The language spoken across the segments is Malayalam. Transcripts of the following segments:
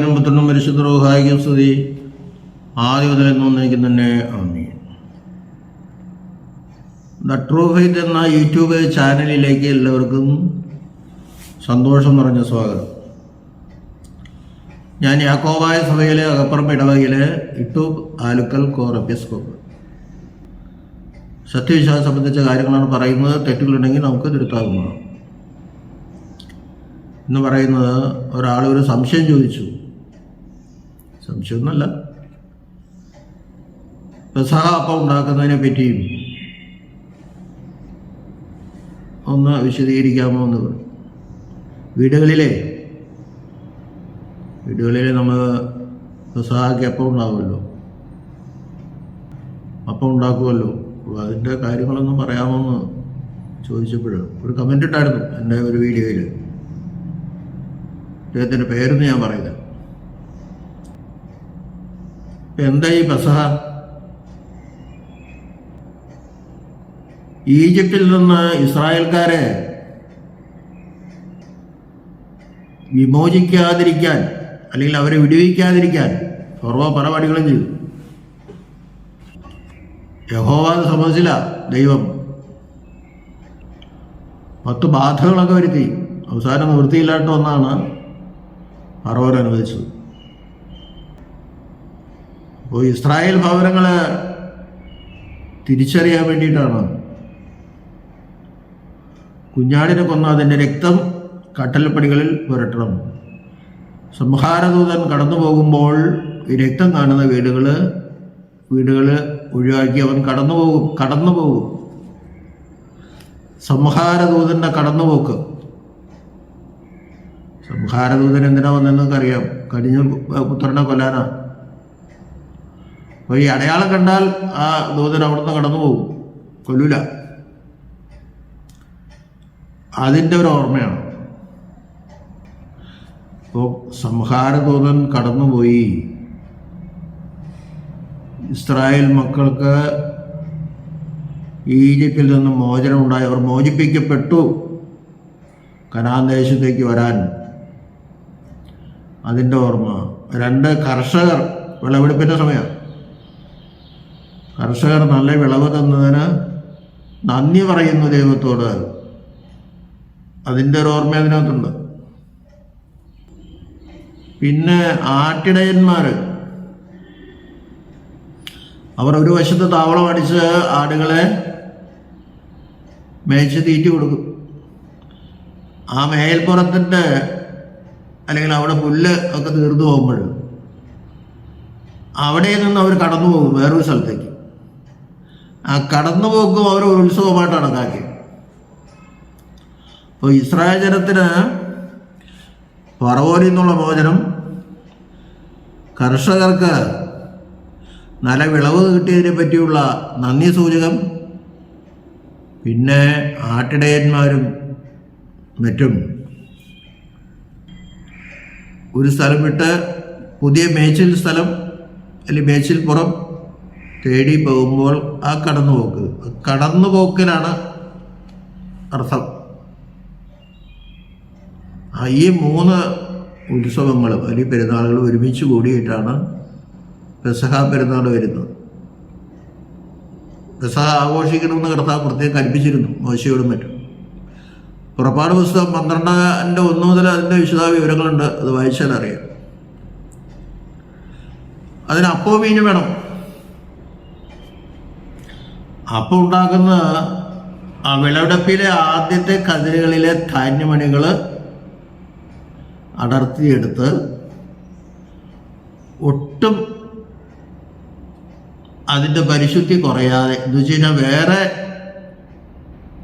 പിതാവിനും പുത്രനും പരിശുദ്ധ റൂഹായിക്കും സ്തുതി. ആദ്യം മുതൽ എന്നേക്കും തന്നെ ആമേൻ. ദ ട്രൂ ഫെയ്ത്ത് എന്ന യൂട്യൂബ് ചാനലിലേക്ക് എല്ലാവർക്കും സന്തോഷം നിറഞ്ഞ സ്വാഗതം. ഞാൻ യാക്കോബായ സഭയിലെ അകപ്പുറം ഇടവകയിലെ ഇട്ടൂബ് ആലുക്കൽ കോർ എപ്പിസ്കോപ്പ്. സത്യവിശ്വാസം സംബന്ധിച്ച കാര്യങ്ങളാണ് പറയുന്നത്. തെറ്റുകളുണ്ടെങ്കിൽ നമുക്ക് തിരുത്താവുന്നതാണ്. എന്ന് പറയുന്നത്, ഒരാൾ ഒരു സംശയം ചോദിച്ചു. സംശയമൊന്നുമല്ല, പെസഹ അപ്പം ഉണ്ടാക്കുന്നതിനെ പറ്റിയും ഒന്ന് വിശദീകരിക്കാമോ എന്ന് പറഞ്ഞു. വീടുകളിലെ നമ്മൾ പെസഹയ്ക്ക് അപ്പം ഉണ്ടാകുമല്ലോ, അപ്പം ഉണ്ടാക്കുമല്ലോ. അപ്പോൾ അതിൻ്റെ കാര്യങ്ങളൊന്നും പറയാമോ എന്ന് ചോദിച്ചപ്പോൾ ഒരു കമൻ്റ് ഇട്ടായിരുന്നു എൻ്റെ ഒരു വീഡിയോയിൽ. അദ്ദേഹത്തിൻ്റെ പേരൊന്നും ഞാൻ പറയില്ല. എന്താ ഈ പെസഹ? ഈജിപ്തിൽ നിന്ന് ഇസ്രായേൽക്കാരെ വിമോചിക്കാതിരിക്കാൻ, അല്ലെങ്കിൽ അവരെ വിടുവിക്കാതിരിക്കാൻ ഫറവോ പല പണികളും ചെയ്തു. യഹോവ അത് സമ്മതിച്ചില്ല. ദൈവം 10 ബാധകളൊക്കെ വരുത്തി. അവസാനം നിവൃത്തിയില്ലാത്ത ഒന്നാണ് ഫറവോൻ അനുവദിച്ചത്. അപ്പോൾ ഇസ്രായേൽ ഭവനങ്ങളെ തിരിച്ചറിയാൻ വേണ്ടിയിട്ടാണ് കുഞ്ഞാടിനെ കൊന്ന് അതിൻ്റെ രക്തം കട്ടൽപ്പടികളിൽ പുരട്ടണം. സംഹാരദൂതൻ കടന്നു പോകുമ്പോൾ ഈ രക്തം കാണുന്ന വീടുകൾ ഒഴിവാക്കി അവൻ കടന്നു പോകും. സംഹാരദൂതൻ്റെ കടന്നുപോക്ക്. സംഹാരദൂതൻ എന്തിനാ വന്നതെന്നൊക്കെ അറിയാം. കടിഞ്ഞ പുത്രനെ കൊല്ലാനാ. അപ്പോൾ ഈ അടയാളം കണ്ടാൽ ആ ദൂതൻ അവിടുന്ന് കടന്നു പോകും, കൊല്ലൂല. അതിൻ്റെ ഒരു ഓർമ്മയാണ്. അപ്പോൾ സംഹാരദൂതൻ കടന്നുപോയി. ഇസ്രായേൽ മക്കൾക്ക് ഈജിപ്തിൽ നിന്ന് മോചനം ഉണ്ടായി. അവർ മോചിപ്പിക്കപ്പെട്ടു കനാൻ ദേശത്തേക്ക് വരാൻ. അതിൻ്റെ ഓർമ്മ. 2 കർഷകർ, വിളവെടുപ്പിൻ്റെ സമയം. കർഷകർ നല്ല വിളവ് തന്നതിന് നന്ദി പറയുന്നു ദൈവത്തോട്. അതിൻ്റെ ഒരു ഓർമ്മ അതിനകത്തുണ്ട്. പിന്നെ ആട്ടിടയന്മാർ, അവർ ഒരു വശത്ത് താവളം അടിച്ച് ആടുകളെ മേയിച്ച് തീറ്റി കൊടുക്കും. ആ മേൽപ്പുറത്തിൻ്റെ, അല്ലെങ്കിൽ അവിടെ പുല്ല് ഒക്കെ തീർന്നു പോകുമ്പോൾ അവിടെ നിന്ന് അവർ കടന്നു പോകും വേറൊരു സ്ഥലത്തേക്ക്. ആ കടന്നു പോകും അവർ ഉത്സവമായിട്ട് കണക്കാക്കി. അപ്പോൾ ഇസ്രായേൽ ജനത്തിന് ഫറവോനിൽ നിന്നുള്ള മോചനം, കർഷകർക്ക് നല്ല വിളവ് കിട്ടിയതിനെ പറ്റിയുള്ള നന്ദി സൂചകം, പിന്നെ ആട്ടിടയന്മാരും മറ്റും ഒരു സ്ഥലം വിട്ട് പുതിയ മേച്ചിൽ സ്ഥലം അല്ലെങ്കിൽ മേച്ചിൽ പുറം തേടി പോകുമ്പോൾ ആ കടന്നുപോക്കിനാണ് അർത്ഥം. ഈ 3 ഉത്സവങ്ങളും അല്ലെങ്കിൽ പെരുന്നാളുകളും ഒരുമിച്ച് കൂടിയിട്ടാണ് പെസഹ പെരുന്നാൾ വരുന്നത്. പെസഹ ആഘോഷിക്കണമെന്ന് കർത്താവ് പ്രത്യേകം കൽപ്പിച്ചിരുന്നു മോശയോടും മറ്റും. പുറപ്പാട് പുസ്തകം 12:1 മുതൽ അതിൻ്റെ വിശദ വിവരങ്ങളുണ്ട്. അത് വായിച്ചാൽ അറിയാം. അതിന് അപ്പവും മീനും വേണം. അപ്പം ഉണ്ടാക്കുന്ന ആ വിളവെടുപ്പിലെ ആദ്യത്തെ കതിരുകളിലെ ധാന്യമണികൾ അടർത്തിയെടുത്ത് ഒട്ടും അതിൻ്റെ പരിശുദ്ധി കുറയാതെ, എന്ന് വെച്ച് കഴിഞ്ഞാൽ വേറെ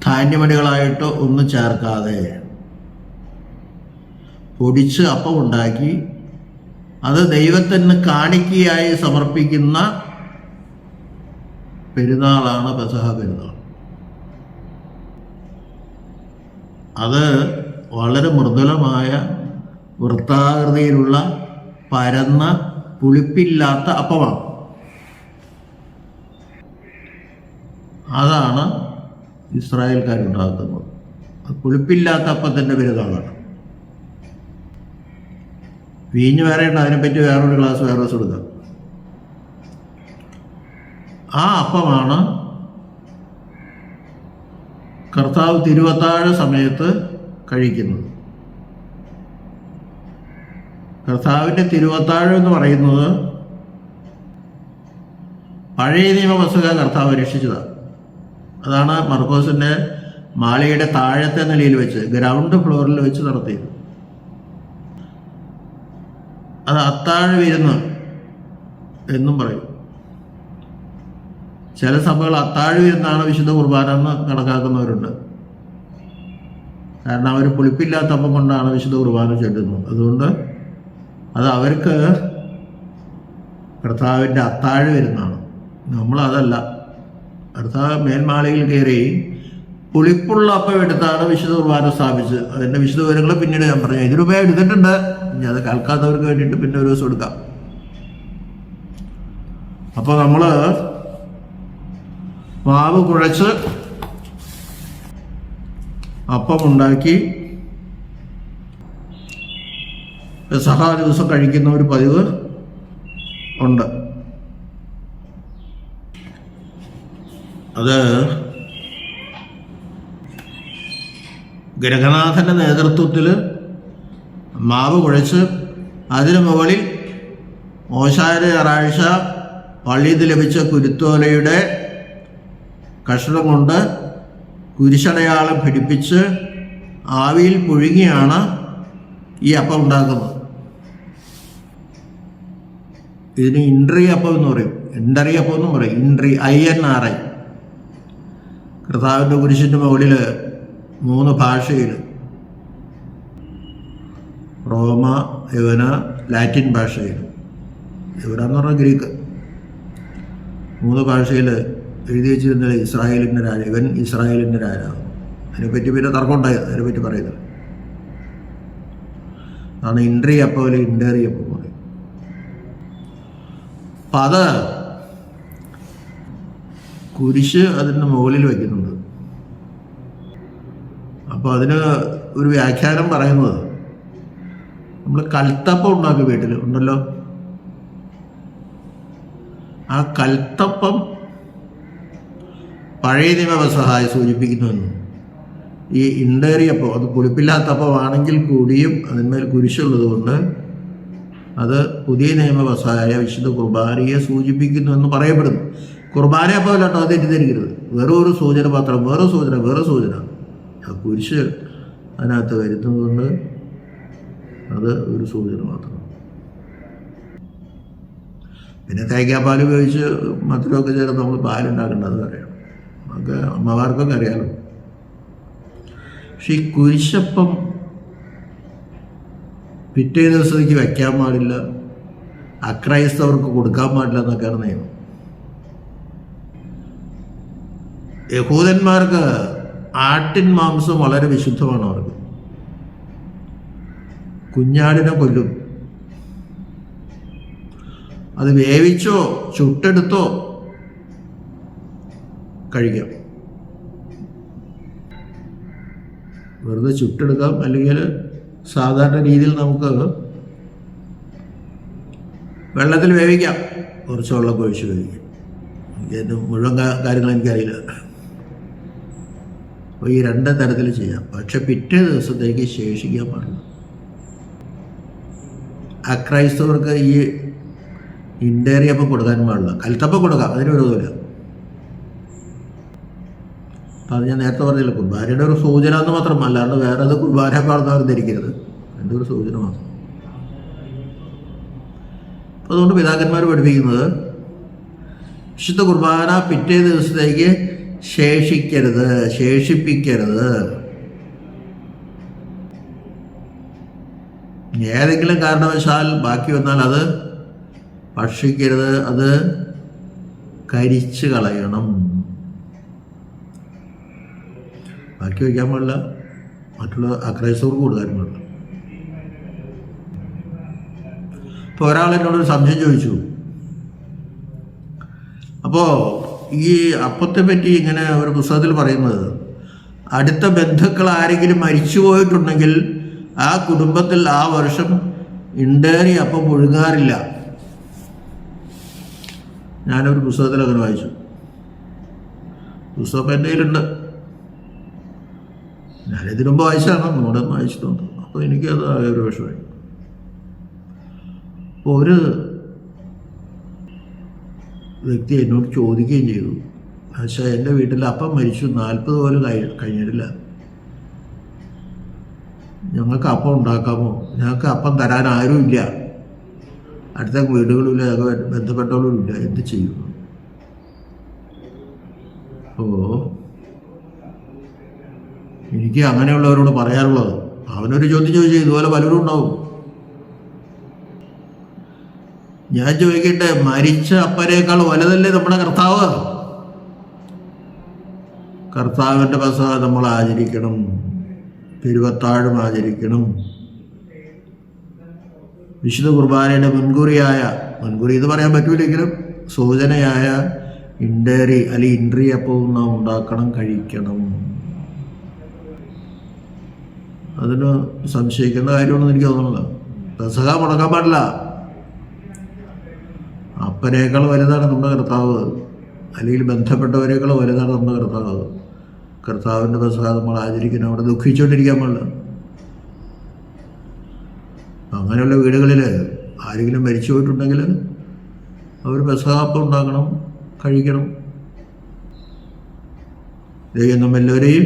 ധാന്യമണികളായിട്ടോ ഒന്നും ചേർക്കാതെ പൊടിച്ച് അപ്പം ഉണ്ടാക്കി അത് ദൈവത്തിന് കാണിക്കയായി സമർപ്പിക്കുന്ന പെരുന്നാളാണ് പെസഹ പെരുന്നാൾ. അത് വളരെ മൃദുലമായ വൃത്താകൃതിയിലുള്ള പരന്ന പുളിപ്പില്ലാത്ത അപ്പമാണ്. അതാണ് ഇസ്രായേൽക്കാരുണ്ടാക്കുന്നത്. പുളിപ്പില്ലാത്ത അപ്പത്തിൻ്റെ പെരുന്നാളാണ്. വീഞ്ഞ് വേറെ ഉണ്ട്, അതിനെപ്പറ്റി വേറൊരു ക്ലാസ് വേറെ ദിവസം എടുക്കാം. ആ അപ്പമാണ് കർത്താവ് തിരുവത്താഴ സമയത്ത് കഴിക്കുന്നത്. കർത്താവിൻ്റെ തിരുവത്താഴം എന്ന് പറയുന്നത് പഴയ നിയമ വസ്തുത കർത്താവ് രക്ഷിച്ചതാണ്. അതാണ് മർക്കോസിൻ്റെ മാളികയുടെ താഴത്തെ നിലയിൽ വെച്ച്, ഗ്രൗണ്ട് ഫ്ലോറിൽ വെച്ച് നടത്തിയത്. അത് അത്താഴ വിരുന്ന് എന്നും പറയും. ചില സഭകൾ അത്താഴ വിരുന്നാണ് വിശുദ്ധ കുർബാന എന്ന് കണക്കാക്കുന്നവരുണ്ട്. കാരണം അവർ പുളിപ്പില്ലാത്ത അപ്പം കൊണ്ടാണ് വിശുദ്ധ കുർബാന ചൊല്ലുന്നത്. അതുകൊണ്ട് അത് അവർക്ക് കർത്താവിൻ്റെ അത്താഴ വിരുന്നാണ്. നമ്മളതല്ല. കർത്താവ് മേൽമാളികയിൽ കയറി പുളിപ്പുള്ള അപ്പം എടുത്താണ് വിശുദ്ധ കുർബാന സ്ഥാപിച്ച്. അതിൻ്റെ വിശുദ്ധ വിവരങ്ങൾ പിന്നീട് ഞാൻ പറഞ്ഞു. ഇതിനു മുമ്പേ എടുത്തിട്ടുണ്ട്. ഇനി അത് കേൾക്കാത്തവർക്ക് വേണ്ടിയിട്ട് പിന്നെ ഒരു ദിവസം എടുക്കാം. അപ്പോൾ നമ്മൾ മാവ് കുഴച്ച് അപ്പമുണ്ടാക്കി പെസഹ ദിവസം കഴിക്കുന്ന ഒരു പതിവ് ഉണ്ട്. അത് ഗ്രഹനാഥൻ്റെ നേതൃത്വത്തിൽ മാവ് കുഴച്ച് അതിനു മുകളിൽ ഓശാന ഞായറാഴ്ച പള്ളിയിൽ നിന്ന് ലഭിച്ച കുരുത്തോലയുടെ കഷ്ണം കൊണ്ട് കുരിശടയാളം പിടിപ്പിച്ച് ആവിയിൽ പുഴുങ്ങിയാണ് ഈ അപ്പം ഉണ്ടാക്കുന്നത്. ഇതിന് ഇൻട്രി അപ്പം എന്ന് പറയും, ഇൻഡറി അപ്പം എന്നും പറയും. Entry INRI. കർത്താവിൻ്റെ കുരിശിൻ്റെ മുകളിൽ 3 ഭാഷയിൽ, റോമ, യവന, ലാറ്റിൻ ഭാഷയിൽ, യവനെന്ന് പറഞ്ഞാൽ ഗ്രീക്ക്, 3 ഭാഷയിൽ എഴുതി വെച്ചിരുന്നത് ഇസ്രായേലിൻ്റെ രാജാവ്. ഇവൻ ഇസ്രായേലിൻ്റെ രാജാവ്. അതിനെപ്പറ്റി പിന്നെ തർക്കമുണ്ടായത്, അതിനെപ്പറ്റി പറയുന്നത് അതാണ് ഇൻട്രി അപ്പം അല്ലെങ്കിൽ ഇൻഡറി അപ്പം പറയും. അപ്പം അത് കുരിശ് അതിൻ്റെ മുകളിൽ വയ്ക്കുന്നുണ്ട്. അപ്പോൾ അതിന് ഒരു വ്യാഖ്യാനം പറയുന്നത്, നമ്മൾ കൽത്തപ്പം ഉണ്ടാക്കി വീട്ടിൽ ഉണ്ടല്ലോ, ആ കൽത്തപ്പം പഴയ നിയമവസഹായി സൂചിപ്പിക്കുന്നുവെന്നും ഈ ഇണ്ടേറിയപ്പം അത് പുളിപ്പില്ലാത്തപ്പമാണെങ്കിൽ കൂടിയും അതിന്മേൽ കുരിശുള്ളത് കൊണ്ട് അത് പുതിയ നിയമവസഹായ വിശുദ്ധ കുർബാനയെ സൂചിപ്പിക്കുന്നു എന്ന് പറയപ്പെടുന്നു. കുർബാനയപ്പം അല്ലാട്ടോ, അത് തെറ്റിദ്ധരിക്കരുത്. വേറെ ഒരു സൂചന മാത്രം, വേറെ സൂചന. ആ കുരിശ് അതിനകത്ത് വരുന്നതുകൊണ്ട് അത് ഒരു സൂചന മാത്രം. പിന്നെ തേങ്ങാപ്പാൽ ഉപയോഗിച്ച് മധുരമൊക്കെ ചേർന്ന് നമ്മൾ പാലുണ്ടാക്കേണ്ടത് അറിയണം. നമുക്ക് അമ്മമാർക്കൊക്കെ അറിയാലോ. പക്ഷെ ഈ കുരിശപ്പം പിറ്റേ ദിവസത്തേക്ക് വയ്ക്കാൻ പാടില്ല, അക്രൈസ്തവർക്ക് കൊടുക്കാൻ പാടില്ല എന്നൊക്കെയാണ് നിയമം. യഹൂദന്മാർക്ക് ആട്ടിൻ മാംസം വളരെ വിശുദ്ധമാണ്. അവർക്ക് കുഞ്ഞാടിനെ കൊല്ലും. അത് വേവിച്ചോ ചുട്ടെടുത്തോ കഴിക്കാം. വെറുതെ ചുട്ടെടുക്കാം, അല്ലെങ്കിൽ സാധാരണ രീതിയിൽ നമുക്ക് വെള്ളത്തിൽ വേവിക്കാം. കുറച്ച് വെള്ളം ഒഴിച്ച് വേവിക്കാം. ഇതിൻ്റെ മുഴുവൻ കാര്യങ്ങൾ എനിക്കറിയില്ല. അപ്പോൾ ഈ 2 തരത്തിൽ ചെയ്യാം. പക്ഷെ പിറ്റേ ദിവസത്തേക്ക് ശേഷിക്കാൻ പാടില്ല. അക്രൈസ്തവർക്ക് ഈ ഇൻഡേറിയപ്പം കൊടുക്കാൻ പാടില്ല. കൽത്തപ്പം കൊടുക്കാം, അതിന് വിരോധമില്ല. അപ്പം അത് ഞാൻ നേരത്തെ പറഞ്ഞില്ല, കുർബാനയുടെ ഒരു സൂചന എന്ന് മാത്രം, അല്ലാണ്ട് വേറെ അത് കുർബാന കാണുന്നവർ ധരിക്കരുത്. അതിൻ്റെ ഒരു സൂചന മാത്രം. അപ്പം അതുകൊണ്ട് പിതാക്കന്മാർ പഠിപ്പിക്കുന്നത് വിശുദ്ധ കുർബാന പിറ്റേ ദിവസത്തേക്ക് ശേഷിപ്പിക്കരുത്. ഏതെങ്കിലും കാരണവശാൽ ബാക്കി വന്നാൽ അത് ഭക്ഷിക്കരുത്, അത് കരിച്ച് കളയണം. ബാക്കി വയ്ക്കാൻ പാടില്ല, മറ്റുള്ള അക്രൈസ്തവർക്ക് കൊടുക്കാനും പാടില്ല. ഇപ്പോൾ ഒരാൾ എന്നോടൊരു സംശയം ചോദിച്ചു. അപ്പോൾ ഈ അപ്പത്തെ പറ്റി ഇങ്ങനെ ഒരു പുസ്തകത്തിൽ പറയുന്നത്, അടുത്ത ബന്ധുക്കൾ ആരെങ്കിലും മരിച്ചു പോയിട്ടുണ്ടെങ്കിൽ ആ കുടുംബത്തിൽ ആ വർഷം ഇണ്ടേറി അപ്പം പുഴുങ്ങാറില്ല. ഞാനൊരു പുസ്തകത്തിൽ അങ്ങനെ വായിച്ചു. പുസ്തകം എൻ്റെ കയ്യിലുണ്ട്. ഞാനിതിനു മുമ്പ് വായിച്ചാണ്, നമ്മുടെ വായിച്ചിട്ടുണ്ട്. അപ്പോൾ എനിക്കത് ഒരു വിഷയമായി. അപ്പോൾ ഒരു വ്യക്തി എന്നോട് ചോദിക്കുകയും ചെയ്തു, പക്ഷേ എൻ്റെ വീട്ടിൽ അപ്പം മരിച്ചു 40 പോലും കഴിഞ്ഞിട്ടില്ല, ഞങ്ങൾക്ക് അപ്പം ഉണ്ടാക്കാമോ? ഞങ്ങൾക്ക് അപ്പം തരാൻ ആരുമില്ല, അടുത്ത വീടുകളില്ല, ഞങ്ങൾക്ക് ബന്ധപ്പെട്ടവരും ഇല്ല, എന്ത് ചെയ്യും? അപ്പോൾ എനിക്ക് അങ്ങനെയുള്ളവരോട് പറയാനുള്ളത്, അവനൊരു ചോദ്യം ചോദിച്ചു, ഇതുപോലെ പലരും ഉണ്ടാവും. ഞാൻ ചോദിക്കട്ടെ, മരിച്ച അപ്പനേക്കാൾ വലുതല്ലേ നമ്മുടെ കർത്താവ്? കർത്താവിൻ്റെ പെസഹ നമ്മൾ ആചരിക്കണം, തിരുവത്താഴം ആചരിക്കണം. വിശുദ്ധ കുർബാനയുടെ മുൻകുറി എന്ന് പറയാൻ പറ്റൂലെങ്കിലും സൂചനയായ ഇണ്ടേറി അല്ലെങ്കിൽ ഇൻട്രി അപ്പവും നാം ഉണ്ടാക്കണം, കഴിക്കണം. അതിന് സംശയിക്കേണ്ട കാര്യമാണെന്ന് എനിക്ക് തോന്നുന്നില്ല. പെസഹ മുടക്കാൻ പാടില്ല. അപ്പനേക്കാൾ വലുതാണ് നമ്മുടെ കർത്താവ്, അല്ലെങ്കിൽ ബന്ധപ്പെട്ടവരേക്കാൾ വലുതാണ് നമ്മുടെ കർത്താവ്. കർത്താവിൻ്റെ പെസഹ നമ്മൾ ആചരിക്കണം, അവിടെ ദുഃഖിച്ചുകൊണ്ടിരിക്കാൻ പാടില്ല. അങ്ങനെയുള്ള വീടുകളിൽ ആരെങ്കിലും മരിച്ചു പോയിട്ടുണ്ടെങ്കിൽ അവർ പെസഹ അപ്പം ഉണ്ടാക്കണം, കഴിക്കണം. ദൈവം നമ്മെല്ലാവരെയും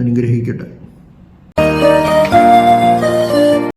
അനുഗ്രഹിക്കട്ടെ.